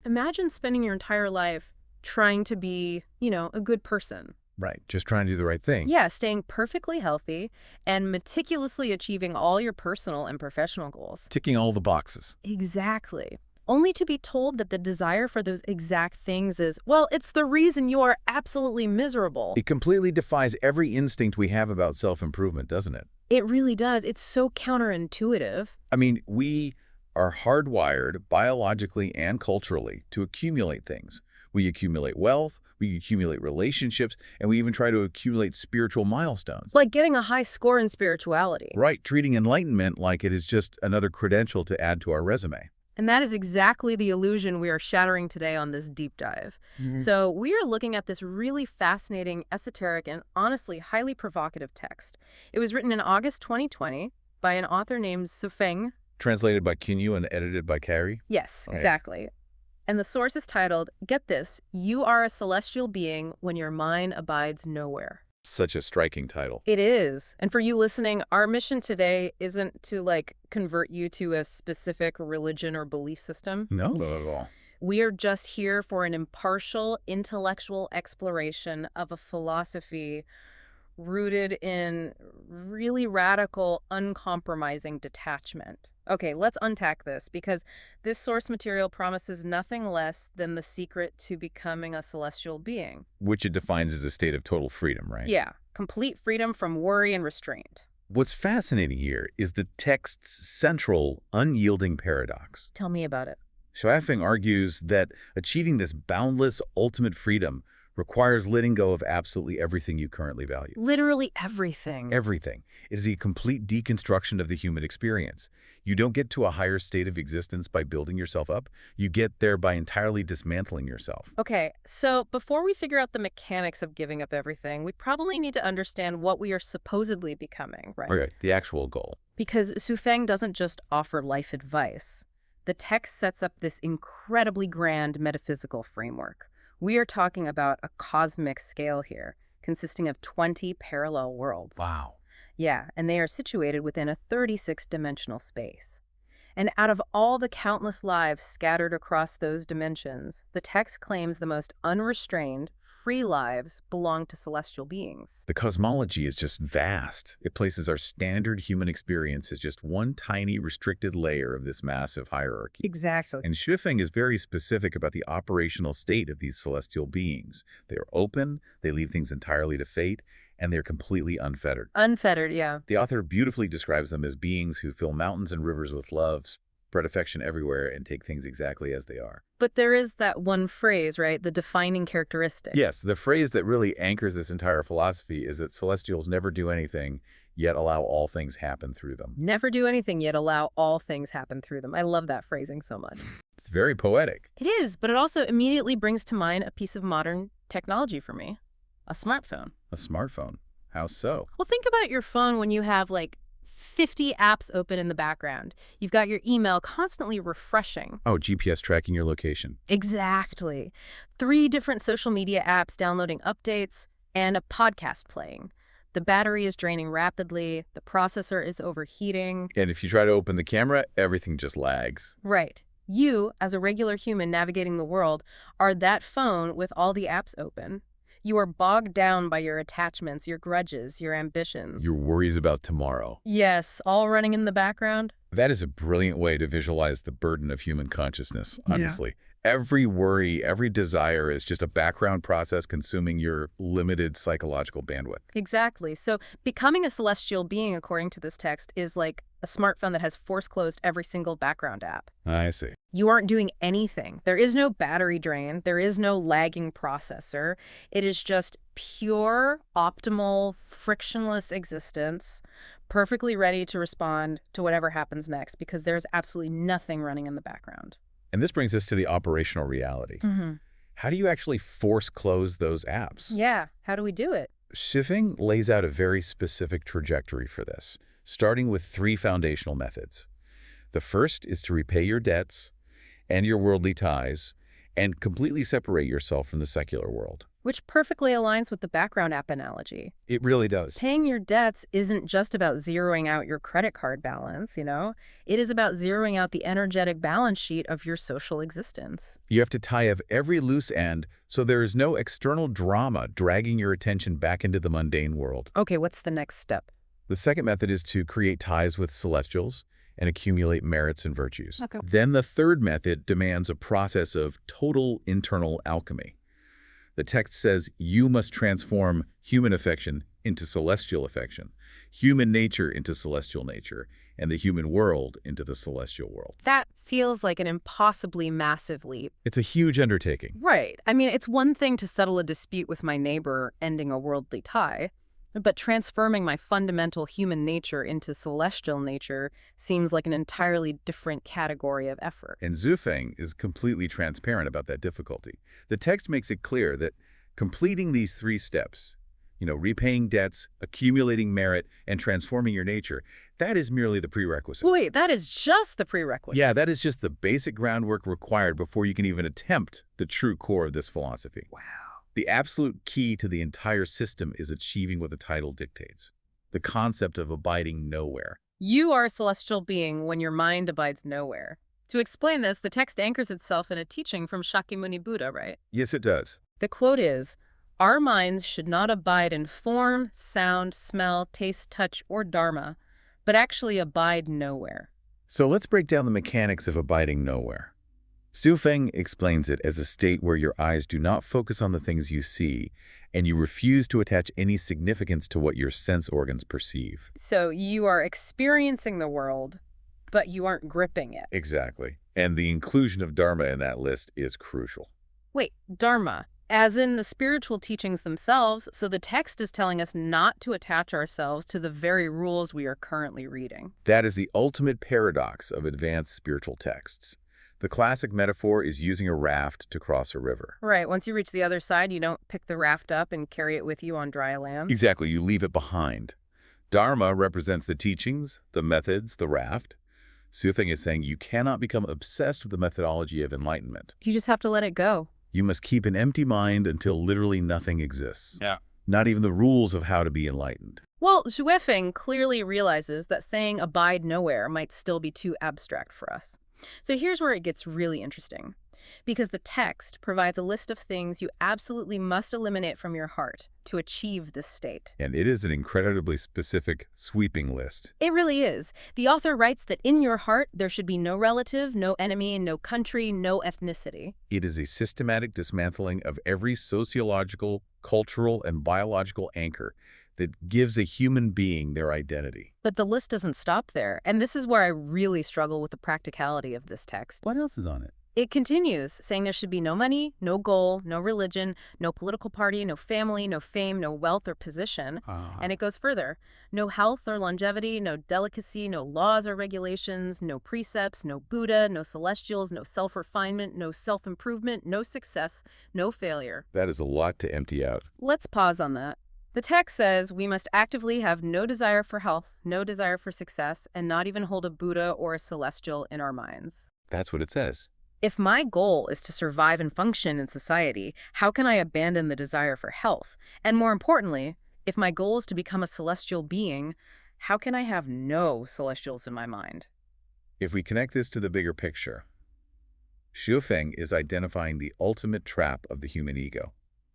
Imagine spending your entire life trying to be, a good person. Right, just trying to do the right thing. Yeah, staying perfectly healthy and meticulously achieving all your personal and professional goals. Ticking all the boxes. Exactly. Only to be told that the desire for those exact things is, well, it's the reason you are absolutely miserable. It completely defies every instinct we have about self-improvement, doesn't it? It really does. It's so counterintuitive. I mean, we are hardwired biologically and culturally to accumulate things. We accumulate wealth, we accumulate relationships, and we even try to accumulate spiritual milestones. It's like getting a high score in spirituality. Right, treating enlightenment like it is just another credential to add to our resume. And that is exactly the illusion we are shattering today on this deep dive. So we are looking at this really fascinating, esoteric, and honestly highly provocative text. It was written in August 2020 by an author named Sufeng. Translated by Kinyu and edited by Carrie? Yes, Right. exactly. And the source is titled, get this, You Are a Celestial Being When Your Mind Abides Nowhere. Such a striking title. It is. And for you listening, our mission today isn't to convert you to a specific religion or belief system. No, not at all. We are just here for an impartial, intellectual exploration of a philosophy rooted in really radical, uncompromising detachment. Okay, let's unpack this, because this source material promises nothing less than the secret to becoming a celestial being. Which it defines as a state of total freedom, right? Yeah, complete freedom from worry and restraint. What's fascinating here is the text's central, unyielding paradox. Tell me about it. Shuafeng argues that achieving this boundless, ultimate freedom requires letting go of absolutely everything you currently value. Literally everything. Everything. It is a complete deconstruction of the human experience. You don't get to a higher state of existence by building yourself up. You get there by entirely dismantling yourself. Okay, so before we figure out the mechanics of giving up everything, we probably need to understand what we are supposedly becoming, right? Okay, the actual goal. Because Sufeng doesn't just offer life advice. The text sets up this incredibly grand metaphysical framework. We are talking about a cosmic scale here, consisting of 20 parallel worlds. Wow. Yeah, and they are situated within a 36-dimensional space. And out of all the countless lives scattered across those dimensions, the text claims the most unrestrained, free lives belong to celestial beings. The cosmology is just vast. It places our standard human experience as just one tiny, restricted layer of this massive hierarchy. Exactly. And Shuafeng is very specific about the operational state of these celestial beings. They are open, they leave things entirely to fate, and they're completely unfettered. Unfettered, yeah. The author beautifully describes them as beings who fill mountains and rivers with love, spread affection everywhere, and take things exactly as they are. But there is that one phrase, right? The defining characteristic. Yes, the phrase that really anchors this entire philosophy is that celestials never do anything, yet allow all things happen through them. Never do anything, yet allow all things happen through them. I love that phrasing so much. It's very poetic. It is, but it also immediately brings to mind a piece of modern technology for me. A smartphone. A smartphone. How so? Well, think about your phone when you have 50 apps open in the background. You've got your email constantly refreshing. Oh, GPS tracking your location. Exactly. 3 different social media apps downloading updates, and a podcast playing. The battery is draining rapidly, the processor is overheating. And if you try to open the camera, everything just lags. Right. You, as a regular human navigating the world, are that phone with all the apps open. You are bogged down by your attachments, your grudges, your ambitions. Your worries about tomorrow. Yes, all running in the background. That is a brilliant way to visualize the burden of human consciousness, honestly. Every worry, every desire is just a background process consuming your limited psychological bandwidth. Exactly. So becoming a celestial being, according to this text, is like a smartphone that has force-closed every single background app. I see. You aren't doing anything. There is no battery drain. There is no lagging processor. It is just pure, optimal, frictionless existence, perfectly ready to respond to whatever happens next, because there's absolutely nothing running in the background. And this brings us to the operational reality. How do you actually force close those apps? Yeah, how do we do it? Schiffing lays out a very specific trajectory for this, starting with 3 foundational methods. The first is to repay your debts and your worldly ties, and completely separate yourself from the secular world. Which perfectly aligns with the background app analogy. It really does. Paying your debts isn't just about zeroing out your credit card balance, It is about zeroing out the energetic balance sheet of your social existence. You have to tie up every loose end so there is no external drama dragging your attention back into the mundane world. Okay, what's the next step? The second method is to create ties with celestials and accumulate merits and virtues. Okay. Then the third method demands a process of total internal alchemy. The text says you must transform human affection into celestial affection, human nature into celestial nature, and the human world into the celestial world. That feels like an impossibly massive leap. It's a huge undertaking. Right. I mean, it's one thing to settle a dispute with my neighbor, ending a worldly tie, but transforming my fundamental human nature into celestial nature seems like an entirely different category of effort. And Zufeng is completely transparent about that difficulty. The text makes it clear that completing these three steps, repaying debts, accumulating merit, and transforming your nature, that is merely the prerequisite. Wait, that is just the prerequisite. Yeah, that is just the basic groundwork required before you can even attempt the true core of this philosophy. Wow. The absolute key to the entire system is achieving what the title dictates, the concept of abiding nowhere. You are a celestial being when your mind abides nowhere. To explain this, the text anchors itself in a teaching from Shakyamuni Buddha, right? Yes, it does. The quote is, "Our minds should not abide in form, sound, smell, taste, touch, or dharma, but actually abide nowhere." So let's break down the mechanics of abiding nowhere. Zufeng explains it as a state where your eyes do not focus on the things you see, and you refuse to attach any significance to what your sense organs perceive. So you are experiencing the world, but you aren't gripping it. Exactly. And the inclusion of Dharma in that list is crucial. Wait, dharma, as in the spiritual teachings themselves, so the text is telling us not to attach ourselves to the very rules we are currently reading. That is the ultimate paradox of advanced spiritual texts. The classic metaphor is using a raft to cross a river. Right, once you reach the other side, you don't pick the raft up and carry it with you on dry land. Exactly, you leave it behind. Dharma represents the teachings, the methods, the raft. Zufeng is saying you cannot become obsessed with the methodology of enlightenment. You just have to let it go. You must keep an empty mind until literally nothing exists. Yeah. Not even the rules of how to be enlightened. Well, Zhuefeng clearly realizes that saying abide nowhere might still be too abstract for us. So here's where it gets really interesting. Because the text provides a list of things you absolutely must eliminate from your heart to achieve this state. And it is an incredibly specific, sweeping list. It really is. The author writes that in your heart, there should be no relative, no enemy, no country, no ethnicity. It is a systematic dismantling of every sociological, cultural, and biological anchor that gives a human being their identity. But the list doesn't stop there, and this is where I really struggle with the practicality of this text. What else is on it? It continues, saying there should be no money, no goal, no religion, no political party, no family, no fame, no wealth or position. And it goes further. No health or longevity, no delicacy, no laws or regulations, no precepts, no Buddha, no celestials, no self-refinement, no self-improvement, no success, no failure. That is a lot to empty out. Let's pause on that. The text says we must actively have no desire for health, no desire for success, and not even hold a Buddha or a celestial in our minds. That's what it says. If my goal is to survive and function in society, how can I abandon the desire for health? And more importantly, if my goal is to become a celestial being, how can I have no celestials in my mind? If we connect this to the bigger picture, Zufeng is identifying the ultimate trap of the human ego.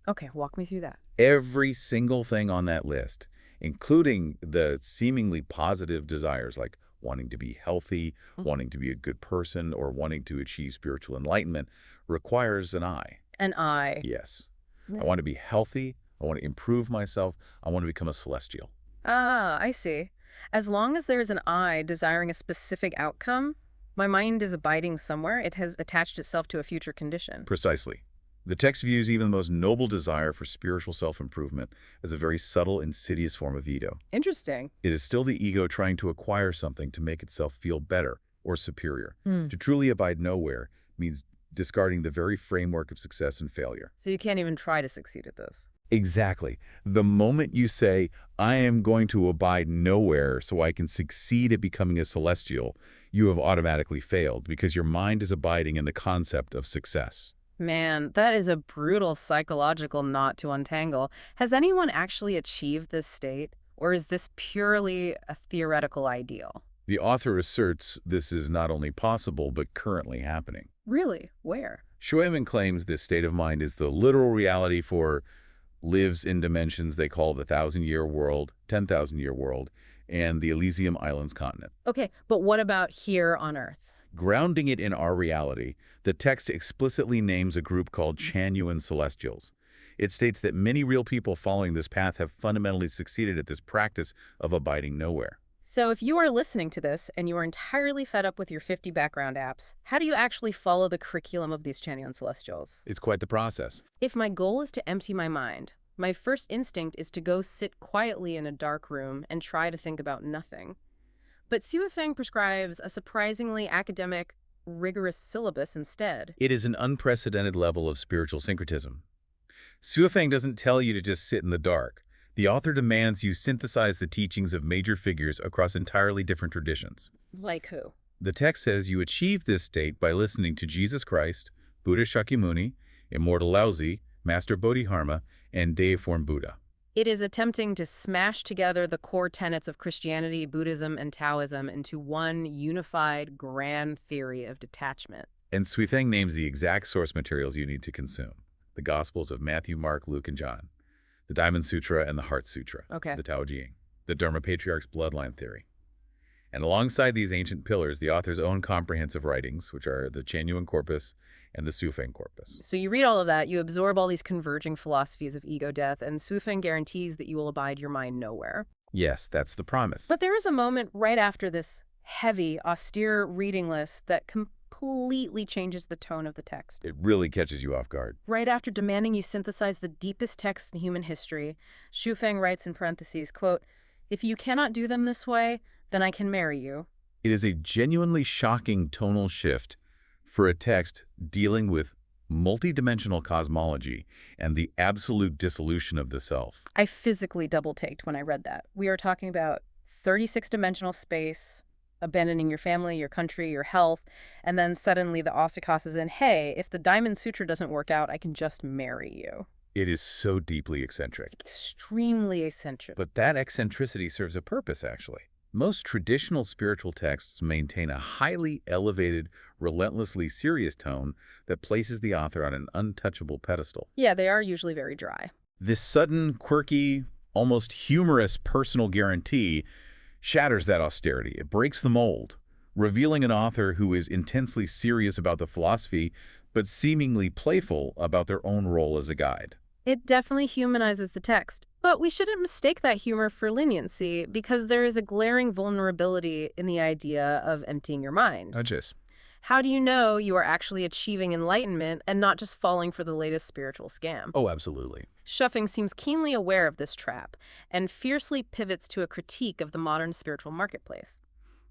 Okay, walk me through that. Every single thing on that list, including the seemingly positive desires like wanting to be healthy, wanting to be a good person, or wanting to achieve spiritual enlightenment, requires an I. An I. Yes. I want to be healthy. I want to improve myself. I want to become a celestial. Ah, I see. As long as there is an I desiring a specific outcome, my mind is abiding somewhere. It has attached itself to a future condition. Precisely. The text views even the most noble desire for spiritual self-improvement as a very subtle, insidious form of ego. Interesting. It is still the ego trying to acquire something to make itself feel better or superior. To truly abide nowhere means discarding the very framework of success and failure. So you can't even try to succeed at this. Exactly. The moment you say, I am going to abide nowhere so I can succeed at becoming a celestial, you have automatically failed because your mind is abiding in the concept of success. Man, that is a brutal psychological knot to untangle. Has anyone actually achieved this state, or is this purely a theoretical ideal? The author asserts this is not only possible, but currently happening. Really? Where? Schweman claims this state of mind is the literal reality for lives in dimensions they call the 1,000-year world, 10,000-year world, and the Elysium Islands continent. Okay, but what about here on Earth? Grounding it in our reality, the text explicitly names a group called Chanyuan Celestials. It states that many real people following this path have fundamentally succeeded at this practice of abiding nowhere. So if you are listening to this and you are entirely fed up with your 50 background apps, how do you actually follow the curriculum of these Chanyuan Celestials? It's quite the process. If my goal is to empty my mind, my first instinct is to go sit quietly in a dark room and try to think about nothing. But Suifeng prescribes a surprisingly academic, rigorous syllabus instead. It is an unprecedented level of spiritual syncretism. Suifeng doesn't tell you to just sit in the dark. The author demands you synthesize the teachings of major figures across entirely different traditions. Like who? The text says you achieve this state by listening to Jesus Christ, Buddha Shakyamuni, Immortal Laozi, Master Bodhidharma, and Deiform Buddha. It is attempting to smash together the core tenets of Christianity, Buddhism, and Taoism into one unified, grand theory of detachment. And Suifeng names the exact source materials you need to consume: the Gospels of Matthew, Mark, Luke, and John, the Diamond Sutra and the Heart Sutra, the Tao Te Ching, the Dharma Patriarch's bloodline theory. And alongside these ancient pillars, the author's own comprehensive writings, which are the Chanyuan Corpus and the Suifeng Corpus. So you read all of that, you absorb all these converging philosophies of ego death, and Suifeng guarantees that you will abide your mind nowhere. Yes, that's the promise. But there is a moment right after this heavy, austere reading list that completely changes the tone of the text. It really catches you off guard. Right after demanding you synthesize the deepest texts in human history, Suifeng writes in parentheses, quote, "If you cannot do them this way, then I can marry you." It is a genuinely shocking tonal shift for a text dealing with multidimensional cosmology and the absolute dissolution of the self. I physically double-taked when I read that. We are talking about 36-dimensional space, abandoning your family, your country, your health, and then suddenly the author tosses in, hey, if the Diamond Sutra doesn't work out, I can just marry you. It is so deeply eccentric. It's extremely eccentric. But that eccentricity serves a purpose, actually. Most traditional spiritual texts maintain a highly elevated, relentlessly serious tone that places the author on an untouchable pedestal. Yeah, they are usually very dry. This sudden, quirky, almost humorous personal guarantee shatters that austerity. It breaks the mold, revealing an author who is intensely serious about the philosophy, but seemingly playful about their own role as a guide. It definitely humanizes the text, but we shouldn't mistake that humor for leniency because there is a glaring vulnerability in the idea of emptying your mind. How do you know you are actually achieving enlightenment and not just falling for the latest spiritual scam? Oh, absolutely. Suifeng seems keenly aware of this trap and fiercely pivots to a critique of the modern spiritual marketplace.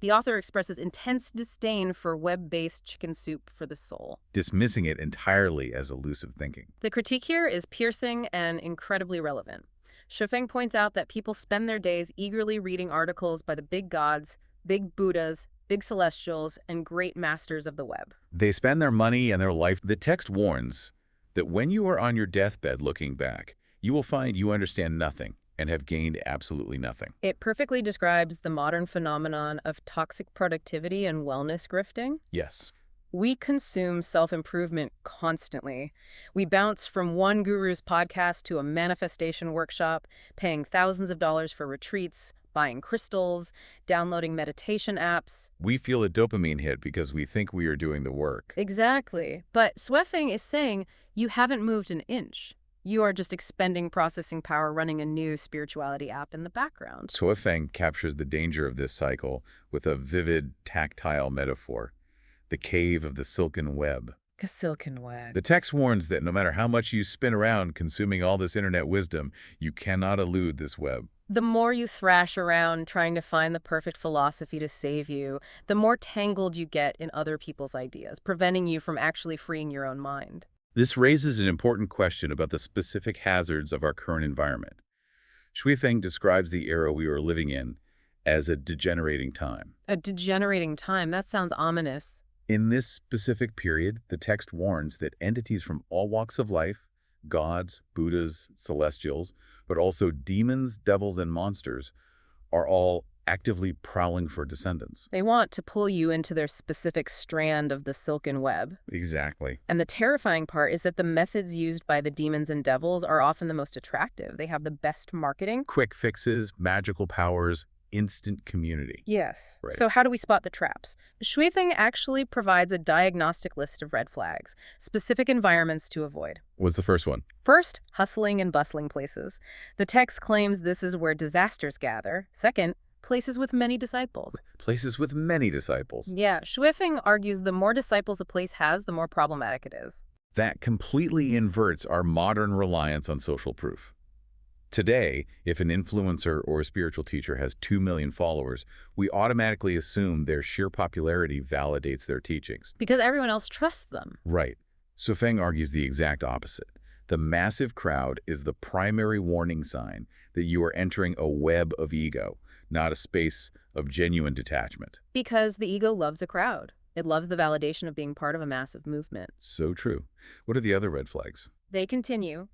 The author expresses intense disdain for web-based chicken soup for the soul, dismissing it entirely as elusive thinking. The critique here is piercing and incredibly relevant. Suifeng points out that people spend their days eagerly reading articles by the big gods, big Buddhas, big celestials, and great masters of the web. They spend their money and their life. The text warns that when you are on your deathbed looking back, you will find you understand nothing and have gained absolutely nothing. It perfectly describes the modern phenomenon of toxic productivity and wellness grifting. Yes. We consume self-improvement constantly. We bounce from one guru's podcast to a manifestation workshop, paying thousands of dollars for retreats, buying crystals, downloading meditation apps. We feel a dopamine hit because we think we are doing the work. Exactly. But Suifeng is saying you haven't moved an inch. You are just expending processing power running a new spirituality app in the background. Suifeng captures the danger of this cycle with a vivid, tactile metaphor: the cave of the silken web. The silken web. The text warns that no matter how much you spin around consuming all this internet wisdom, you cannot elude this web. The more you thrash around trying to find the perfect philosophy to save you, the more tangled you get in other people's ideas, preventing you from actually freeing your own mind. This raises an important question about the specific hazards of our current environment. Suifeng describes the era we are living in as a degenerating time. A degenerating time? That sounds ominous. In this specific period, the text warns that entities from all walks of life, gods, Buddhas, celestials, but also demons, devils, and monsters, are all actively prowling for descendants. They want to pull you into their specific strand of the silken web. Exactly. And the terrifying part is that the methods used by the demons and devils are often the most attractive. They have the best marketing. Quick fixes, magical powers, instant community. Yes. Right. So how do we spot the traps? Xuefeng actually provides a diagnostic list of red flags, specific environments to avoid. What's the first one? First, hustling and bustling places. The text claims this is where disasters gather. Second, places with many disciples. Places with many disciples. Yeah, Xuefeng argues the more disciples a place has, the more problematic it is. That completely inverts our modern reliance on social proof. Today, if an influencer or a spiritual teacher has 2 million followers, we automatically assume their sheer popularity validates their teachings. Because everyone else trusts them. Right. Xuefeng argues the exact opposite. The massive crowd is the primary warning sign that you are entering a web of ego, not a space of genuine detachment. Because the ego loves a crowd. It loves the validation of being part of a massive movement. So true. What are the other red flags? They continue.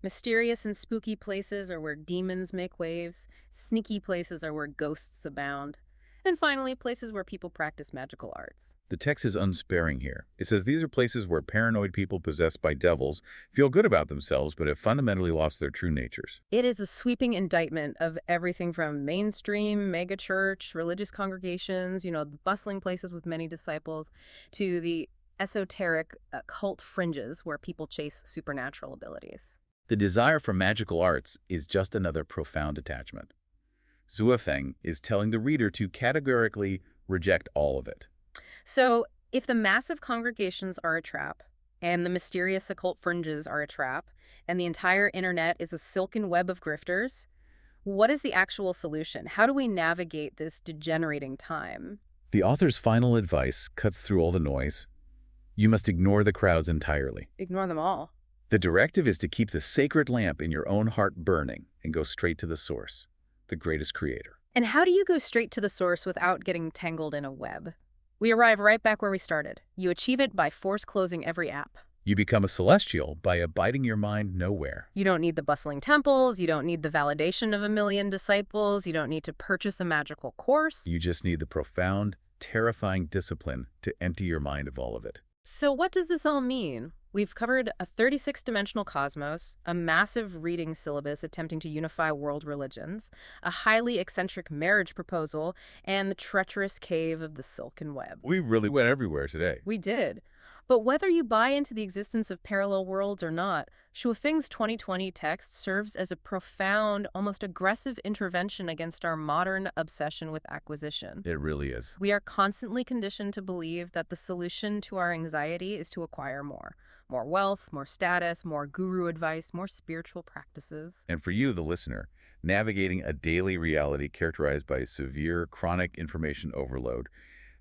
Mysterious and spooky places are where demons make waves. Sneaky places are where ghosts abound. And finally, places where people practice magical arts. The text is unsparing here. It says these are places where paranoid people possessed by devils feel good about themselves but have fundamentally lost their true natures. It is a sweeping indictment of everything from mainstream megachurch, religious congregations, the bustling places with many disciples, to the esoteric cult fringes where people chase supernatural abilities. The desire for magical arts is just another profound attachment. Xuefeng is telling the reader to categorically reject all of it. So, if the massive congregations are a trap, and the mysterious occult fringes are a trap, and the entire internet is a silken web of grifters, what is the actual solution? How do we navigate this degenerating time? The author's final advice cuts through all the noise. You must ignore the crowds entirely. Ignore them all. The directive is to keep the sacred lamp in your own heart burning and go straight to the source, the greatest creator. And how do you go straight to the source without getting tangled in a web? We arrive right back where we started. You achieve it by force closing every app. You become a celestial by abiding your mind nowhere. You don't need the bustling temples. You don't need the validation of a million disciples. You don't need to purchase a magical course. You just need the profound, terrifying discipline to empty your mind of all of it. So what does this all mean? We've covered a 36-dimensional cosmos, a massive reading syllabus attempting to unify world religions, a highly eccentric marriage proposal, and the treacherous cave of the silken web. We really went everywhere today. We did. But whether you buy into the existence of parallel worlds or not, Xuefeng's 2020 text serves as a profound, almost aggressive intervention against our modern obsession with acquisition. It really is. We are constantly conditioned to believe that the solution to our anxiety is to acquire more. More wealth, more status, more guru advice, more spiritual practices. And for you, the listener, navigating a daily reality characterized by severe chronic information overload,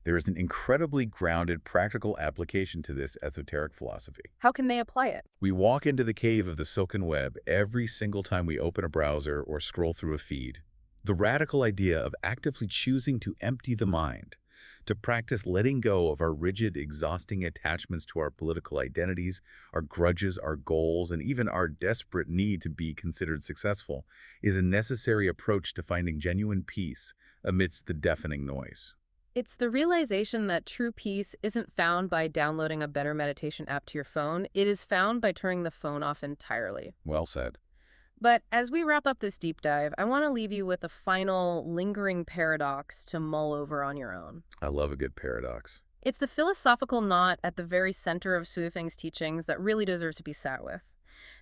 there is an incredibly grounded practical application to this esoteric philosophy. How can they apply it? We walk into the cave of the silken web every single time we open a browser or scroll through a feed. The radical idea of actively choosing to empty the mind, to practice letting go of our rigid, exhausting attachments to our political identities, our grudges, our goals, and even our desperate need to be considered successful, is a necessary approach to finding genuine peace amidst the deafening noise. It's the realization that true peace isn't found by downloading a better meditation app to your phone. It is found by turning the phone off entirely. Well said. But as we wrap up this deep dive, I want to leave you with a final lingering paradox to mull over on your own. I love a good paradox. It's the philosophical knot at the very center of Xuefeng's teachings that really deserves to be sat with.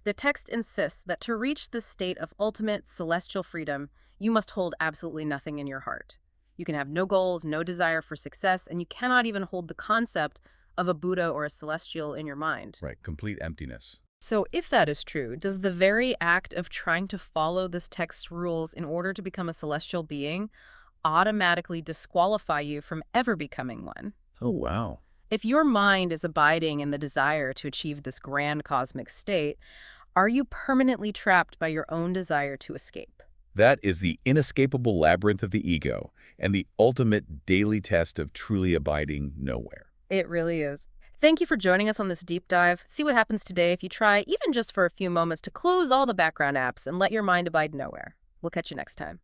The text insists that to reach this state of ultimate celestial freedom, you must hold absolutely nothing in your heart. You can have no goals, no desire for success, and you cannot even hold the concept of a Buddha or a celestial in your mind. Right, complete emptiness. So if that is true, does the very act of trying to follow this text's rules in order to become a celestial being automatically disqualify you from ever becoming one? Oh, wow. If your mind is abiding in the desire to achieve this grand cosmic state, are you permanently trapped by your own desire to escape? That is the inescapable labyrinth of the ego and the ultimate daily test of truly abiding nowhere. It really is. Thank you for joining us on this deep dive. See what happens today if you try, even just for a few moments, to close all the background apps and let your mind abide nowhere. We'll catch you next time.